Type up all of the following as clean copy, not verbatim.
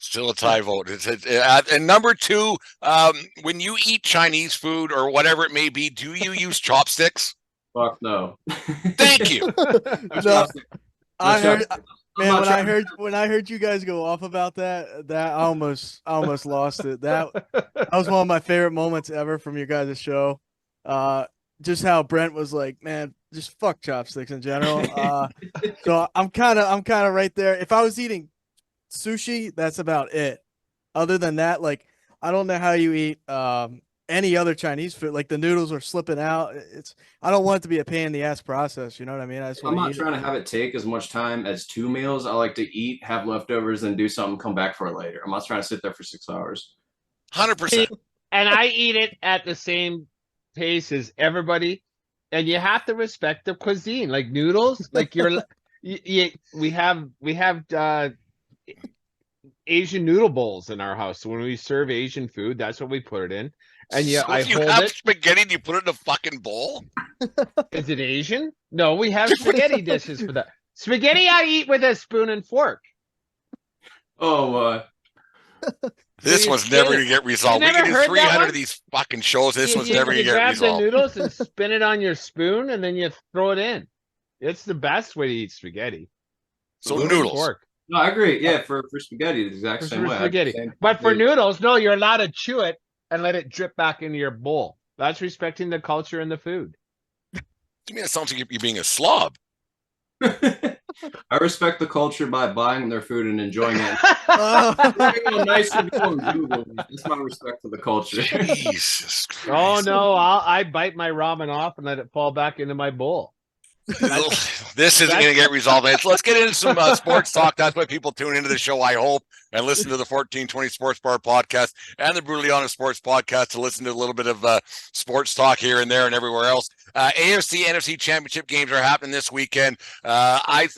Still a tie vote. And number two, when you eat Chinese food or whatever it may be, do you use chopsticks? Fuck no. Thank you. No, No I heard, chopstick. I'm man, not trying. when I heard you guys go off about that I almost lost it. That was one of my favorite moments ever from your guys' show. Uh, just how Brent was like, man, just fuck chopsticks in general. So I'm kind of right there. If I was eating sushi, that's about it. Other than that, like I don't know how you eat any other Chinese food. Like the noodles are slipping out. It's I don't want it to be a pain in the ass process. You know what I mean? I just I'm want to not eat it. trying to have it take as much time as 2 meals. I like to eat, have leftovers, and do something, come back for it later. I'm not trying to sit there for 6 hours. 100%. And I eat it at the same pace as everybody. And you have to respect the cuisine, like noodles. Like we have Asian noodle bowls in our house. So when we serve Asian food, that's what we put it in. And yeah, So I if you hold have it. spaghetti and you put it in a fucking bowl? Is it Asian? No, we have spaghetti dishes for that. Spaghetti I eat with a spoon and fork. Oh, This you one's spin never it. going to get resolved. You We can never do heard that 300 one? of these fucking shows. This You, one's you, never going you to get grab the resolved. noodles and spin it on your spoon, and then you throw it in. It's the best way to eat spaghetti. So Spoon and noodles. fork. no, I agree. Yeah, for spaghetti, the exact same For way. spaghetti. Same- But for yeah. noodles, no, you're allowed to chew it and let it drip back into your bowl. That's respecting the culture and the food. To me, it sounds like you're being a slob. I respect the culture by buying their food and enjoying it. Oh. Giving a nice review on Google. That's my respect for the culture. Jesus Oh Christ. no, I bite my ramen off and let it fall back into my bowl. This isn't going to get resolved. Let's get into some sports talk. That's why people tune into the show, I hope, and listen to the 1420 Sports Bar podcast and the Brutally Honest Sports podcast to listen to a little bit of sports talk here and there and everywhere else. AFC, NFC championship games are happening this weekend. I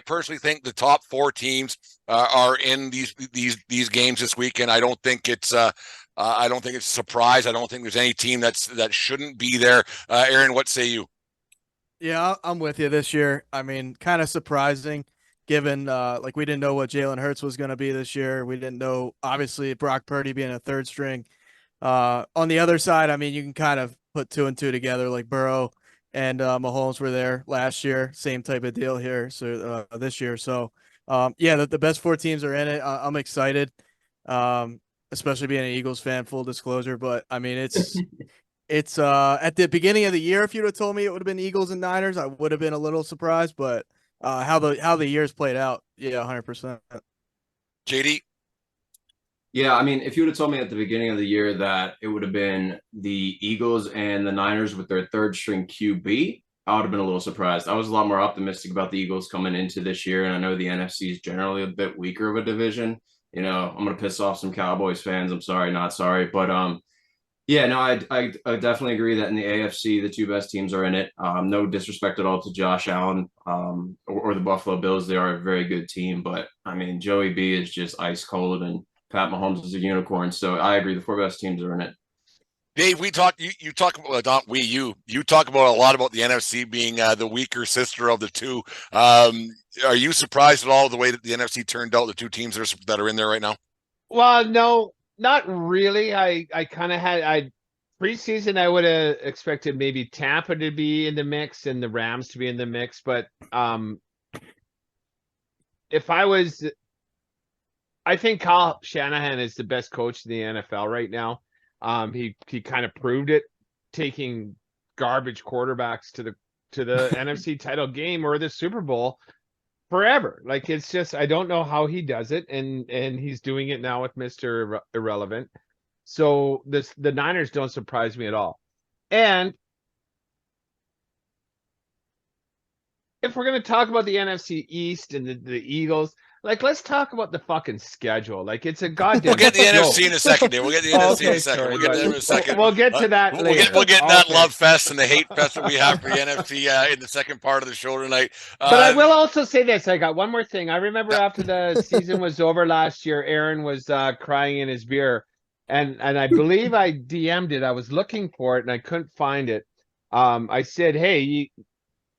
personally think the top four teams are in these games this weekend. I don't think it's a surprise. I don't think there's any team that shouldn't be there. Aaron, what say you? Yeah, I'm with you this year. I mean, kind of surprising given like we didn't know what Jalen Hurts was going to be this year. We didn't know obviously Brock Purdy being a third string. On the other side, I mean, you can kind of put two and two together. Like Burrow and Mahomes were there last year, same type of deal here. So this year, so yeah, the best four teams are in it. I'm excited, especially being an Eagles fan. Full disclosure, but I mean, it's at the beginning of the year. If you'd have told me it would have been Eagles and Niners, I would have been a little surprised. But how the years played out, yeah, 100%. JD? Yeah, I mean, if you would have told me at the beginning of the year that it would have been the Eagles and the Niners with their third string QB, I would have been a little surprised. I was a lot more optimistic about the Eagles coming into this year, and I know the NFC is generally a bit weaker of a division. You know, I'm gonna piss off some Cowboys fans. I'm sorry, not sorry, but yeah, no, I definitely agree that in the AFC, the two best teams are in it. No disrespect at all to Josh Allen or the Buffalo Bills. They are a very good team, but I mean, Joey B is just ice cold, and Pat Mahomes is a unicorn. So I agree, the four best teams are in it. Dave, we talk. You talk about not we you. You talk about a lot about the NFC being the weaker sister of the two. Are you surprised at all the way that the NFC turned out? The two teams that are in there right now. Well, no, not really. I kind of had preseason. I would have expected maybe Tampa to be in the mix and the Rams to be in the mix, but if I think Kyle Shanahan is the best coach in the NFL right now. He kind of proved it, taking garbage quarterbacks to the NFC title game or the Super Bowl forever. Like it's just I don't know how he does it, and he's doing it now with Mr. Irrelevant. So the Niners don't surprise me at all. And if we're gonna talk about the NFC East and the Eagles, like let's talk about the fucking schedule. Like it's a goddamn. We'll get the joke. NFC in a second, Dave. We'll get the NFC in a second. sorry, We'll get that in a second. We'll get to that later. We'll get that Okay. love fest and the hate fest that we have for the NFC in the second part of the show tonight. But I will also say this. I got one more thing. I remember after the season was over last year, Aaron was crying in his beer. And I believe I DM'd it. I was looking for it and I couldn't find it. I said, hey,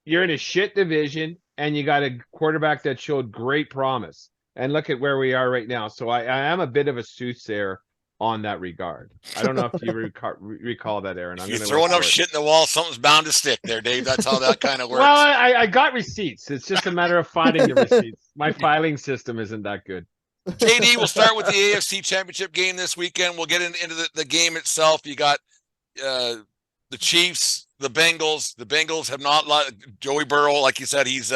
you're in a shit division and you got a quarterback that showed great promise. and look at where we are right now. So I am a bit of a soothsayer on that regard. I don't know if you recall that, Aaron. I'm If you going to throw look enough for it. shit in the wall, something's bound to stick there, Dave. That's how that kind of works. Well, I got receipts. It's just a matter of finding the receipts. My filing system isn't that good. JD, we'll start with the AFC Championship game this weekend. We'll get into the game itself. You got the Chiefs, the Bengals. The Bengals have not Joey Burrow, like you said, he's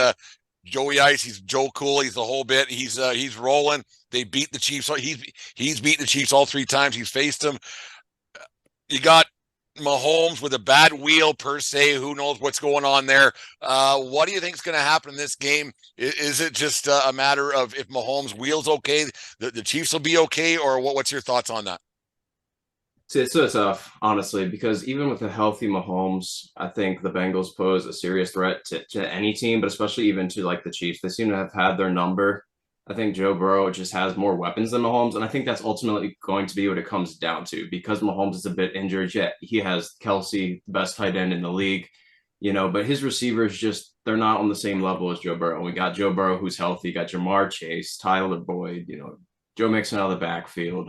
Joey Ice, he's Joe Cool, he's the whole bit. He's rolling. They beat the Chiefs. He's beaten the Chiefs all 3 times. He's faced them. You got Mahomes with a bad wheel per se. Who knows what's going on there? What do you think is going to happen in this game? Is it just a matter of if Mahomes wheels okay, the Chiefs will be okay, or what's your thoughts on that? It's so tough, honestly, because even with a healthy Mahomes, I think the Bengals pose a serious threat to any team, but especially even to like the Chiefs. They seem to have had their number. I think Joe Burrow just has more weapons than Mahomes, and I think that's ultimately going to be what it comes down to. Because Mahomes is a bit injured, yet he has Kelsey, the best tight end in the league, but his receivers just they're not on the same level as Joe Burrow. We got Joe Burrow who's healthy, got Jamar Chase, Tyler Boyd, Joe Mixon out of the backfield,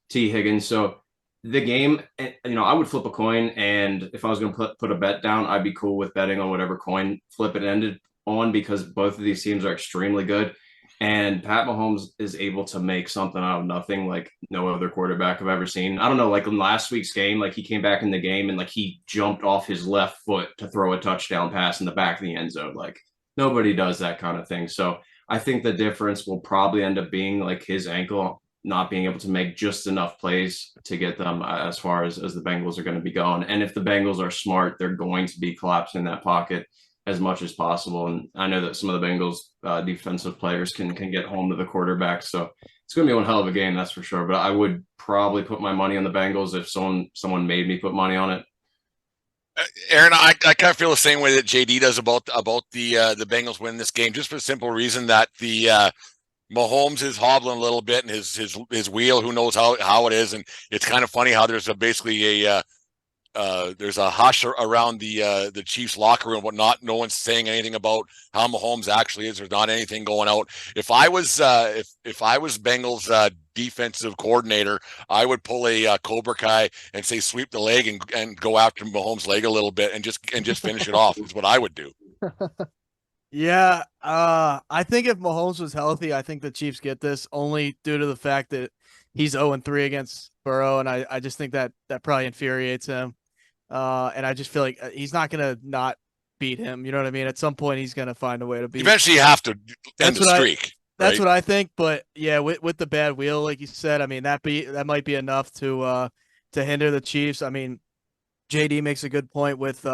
T. Higgins. So the game, I would flip a coin, and if I was going to put a bet down, I'd be cool with betting on whatever coin flip it ended on, because both of these teams are extremely good. And Pat Mahomes is able to make something out of nothing like no other quarterback I've ever seen. I don't know, like in last week's game, like he came back in the game and like he jumped off his left foot to throw a touchdown pass in the back of the end zone. Like nobody does that kind of thing. So I think the difference will probably end up being like his ankle not being able to make just enough plays to get them as far as the Bengals are going to be going. And if the Bengals are smart, they're going to be collapsing that pocket as much as possible. And I know that some of the Bengals defensive players can get home to the quarterback. So it's going to be one hell of a game, that's for sure. But I would probably put my money on the Bengals if someone made me put money on it. Aaron, I kind of feel the same way that JD does about the Bengals win this game, just for the simple reason that the Mahomes is hobbling a little bit, and his wheel, who knows how it is. And it's kind of funny how there's basically there's a hush around the Chiefs locker room, but no one's saying anything about how Mahomes actually is. There's not anything going out. If I was if I was Bengals defensive coordinator, I would pull a Cobra Kai and say sweep the leg and go after Mahomes' leg a little bit and just finish it off. Is what I would do. Yeah, I think if Mahomes was healthy, I think the Chiefs get this, only due to the fact that he's 0-3 against Burrow, and I just think that probably infuriates him. And I just feel like he's not gonna not beat him. You know what I mean? At some point, he's gonna find a way to beat. Eventually, you have to end the streak. That's what I think. But yeah, with the bad wheel, like you said, I mean that might be enough to hinder the Chiefs. I mean, JD makes a good point with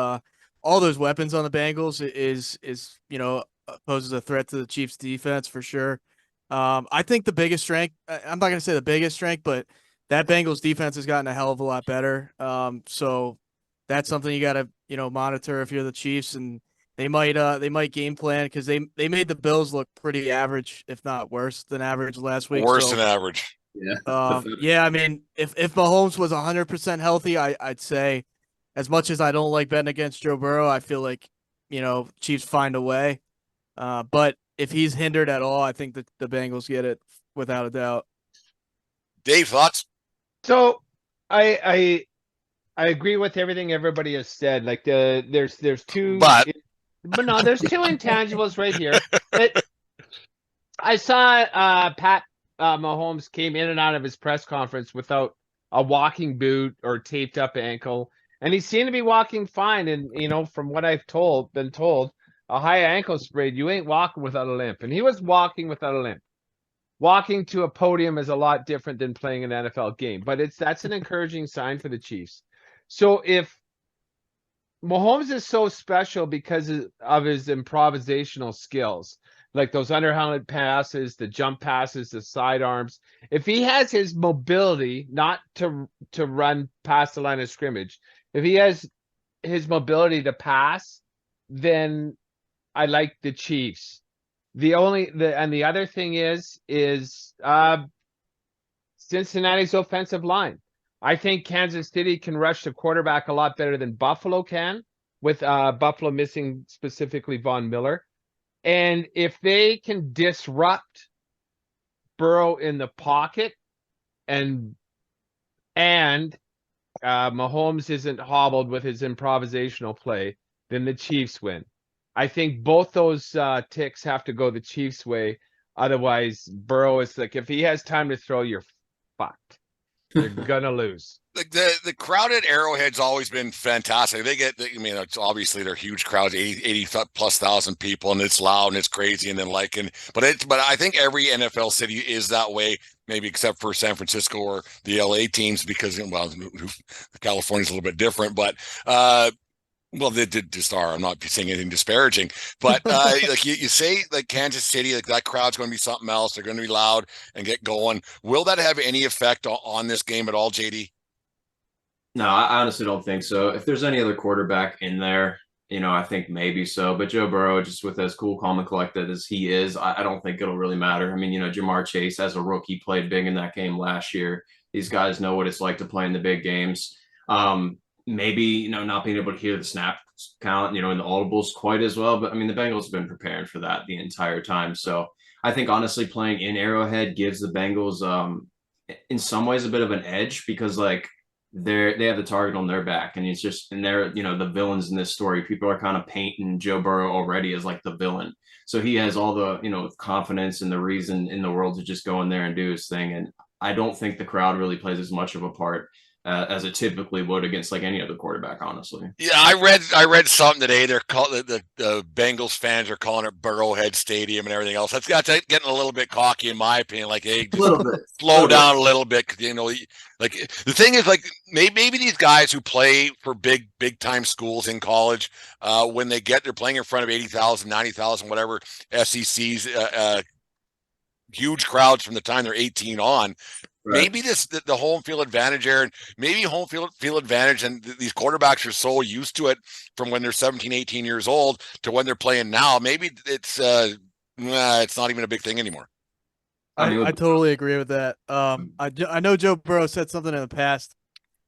all those weapons on the Bengals is poses a threat to the Chiefs defense for sure. I think the biggest strength, I'm not going to say the biggest strength, but that Bengals defense has gotten a hell of a lot better. So that's something you got to, monitor if you're the Chiefs, and they might game plan, because they made the Bills look pretty average, if not worse than average last week. Worse than average. Yeah. Yeah. I mean, if Mahomes was 100% healthy, I'd say, as much as I don't like betting against Joe Burrow, I feel like, Chiefs find a way. But if he's hindered at all, I think that the Bengals get it without a doubt. Dave, thoughts? So I agree with everything everybody has said. Like there's two, but no, there's two intangibles right here. I saw Pat Mahomes came in and out of his press conference without a walking boot or taped up ankle. And he seemed to be walking fine. And, from what I've been told, a high ankle sprain, you ain't walking without a limp. And he was walking without a limp. Walking to a podium is a lot different than playing an NFL game. But that's an encouraging sign for the Chiefs. So if Mahomes is so special because of his improvisational skills, like those underhanded passes, the jump passes, the sidearms, if he has his mobility not to run past the line of scrimmage, if he has his mobility to pass, then I like the Chiefs. The other thing is Cincinnati's offensive line. I think Kansas City can rush the quarterback a lot better than Buffalo can, with Buffalo missing specifically Von Miller. And if they can disrupt Burrow in the pocket and Mahomes isn't hobbled with his improvisational play, then the Chiefs win. I think both those ticks have to go the Chiefs' way. Otherwise, Burrow is like, if he has time to throw, you're fucked. You're gonna lose. The crowd at Arrowhead's always been fantastic. They get, I mean, it's obviously they're huge crowds, 80 plus thousand people, and it's loud and it's crazy and then but I think every NFL city is that way, maybe except for San Francisco or the LA teams, because, well, California's a little bit different, but well, they did just are. I'm not saying anything disparaging, but like you say, like Kansas City, like that crowd's going to be something else. They're going to be loud and get going. Will that have any effect on this game at all, JD? No, I honestly don't think so. If there's any other quarterback in there, I think maybe so. But Joe Burrow, just with as cool, calm, and collected as he is, I don't think it'll really matter. I mean, Jamar Chase, as a rookie, played big in that game last year. These guys know what it's like to play in the big games. Maybe, not being able to hear the snap count, in the audibles quite as well. But I mean, the Bengals have been preparing for that the entire time. So I think honestly playing in Arrowhead gives the Bengals in some ways a bit of an edge, because like they have the target on their back, and it's just, and they're, the villains in this story. People are kind of painting Joe Burrow already as like the villain. So he has all the, confidence and the reason in the world to just go in there and do his thing. And I don't think the crowd really plays as much of a part as it typically would against like any other quarterback, honestly. Yeah, I read something today. They're calling the Bengals fans are calling it Burrowhead Stadium and everything else. That's getting a little bit cocky, in my opinion. Like, hey, slow down a little bit. Like the thing is, like maybe these guys who play for big time schools in college, when they're playing in front of 80,000, 90,000, whatever SECs, huge crowds from the time they're 18 on. Right. Maybe the home field advantage, Aaron, maybe home field advantage, and these quarterbacks are so used to it from when they're 17, 18 years old to when they're playing now. Maybe it's not even a big thing anymore. I totally agree with that. I know Joe Burrow said something in the past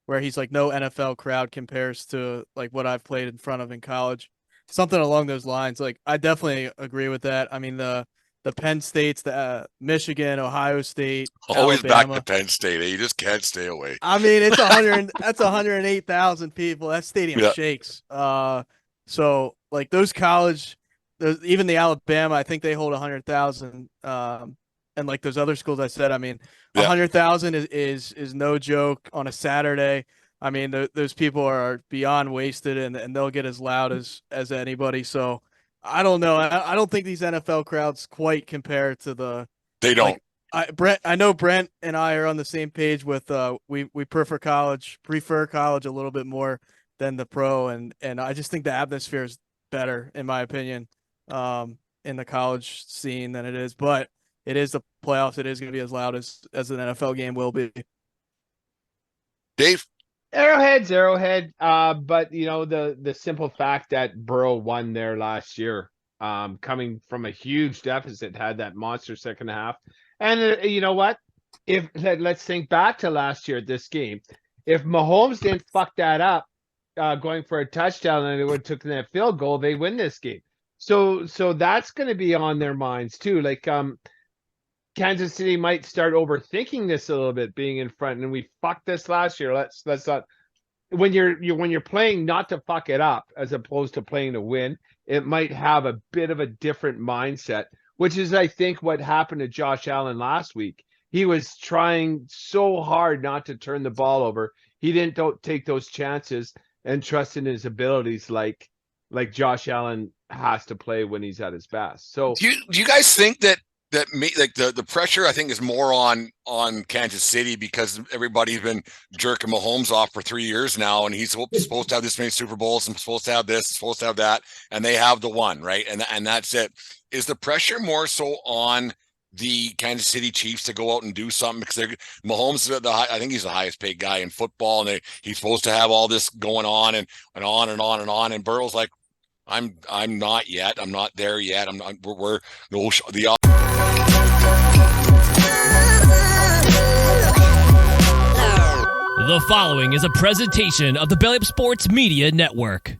where he's like, no NFL crowd compares to like what I've played in front of in college. Something along those lines. Like, I definitely agree with that. I mean, the Penn States, the Michigan, Ohio State, always Alabama. Back to Penn State. You just can't stay away. I mean, it's 108,000 people. That stadium shakes. So like those college, even the Alabama, I think they hold 100,000. And like those other schools I said, I mean, 100,000 is no joke on a Saturday. I mean, those people are beyond wasted, and they'll get as loud as anybody. So I don't know. I don't think these NFL crowds quite compare to the. They don't. Like, I know Brent and I are on the same page with we prefer college a little bit more than the pro, and I just think the atmosphere is better, in my opinion, in the college scene than it is. But it is the playoffs. It is going to be as loud as an NFL game will be. Dave? Arrowhead. But the simple fact that Burrow won there last year, coming from a huge deficit, had that monster second half. And you know what? Let's think back to last year at this game. If Mahomes didn't fuck that up, going for a touchdown, and it would have taken that field goal, they win this game. So that's going to be on their minds too. Like, Kansas City might start overthinking this a little bit, being in front, and we fucked this last year. Let's not. When you're playing not to fuck it up as opposed to playing to win, it might have a bit of a different mindset, which is, I think, what happened to Josh Allen last week. He was trying so hard not to turn the ball over. He didn't take those chances and trust in his abilities like Josh Allen has to play when he's at his best. So do you guys think that the pressure, I think, is more on Kansas City, because everybody's been jerking Mahomes off for 3 years now, and he's supposed to have this many Super Bowls, and supposed to have this, supposed to have that, and they have the one, right? And that's it. Is the pressure more so on the Kansas City Chiefs to go out and do something, because Mahomes, I think he's the highest paid guy in football, and he's supposed to have all this going on and on and on and on, and Burrow's like, I'm not yet. I'm not there yet. The following is a presentation of the Belly Up Sports Media Network.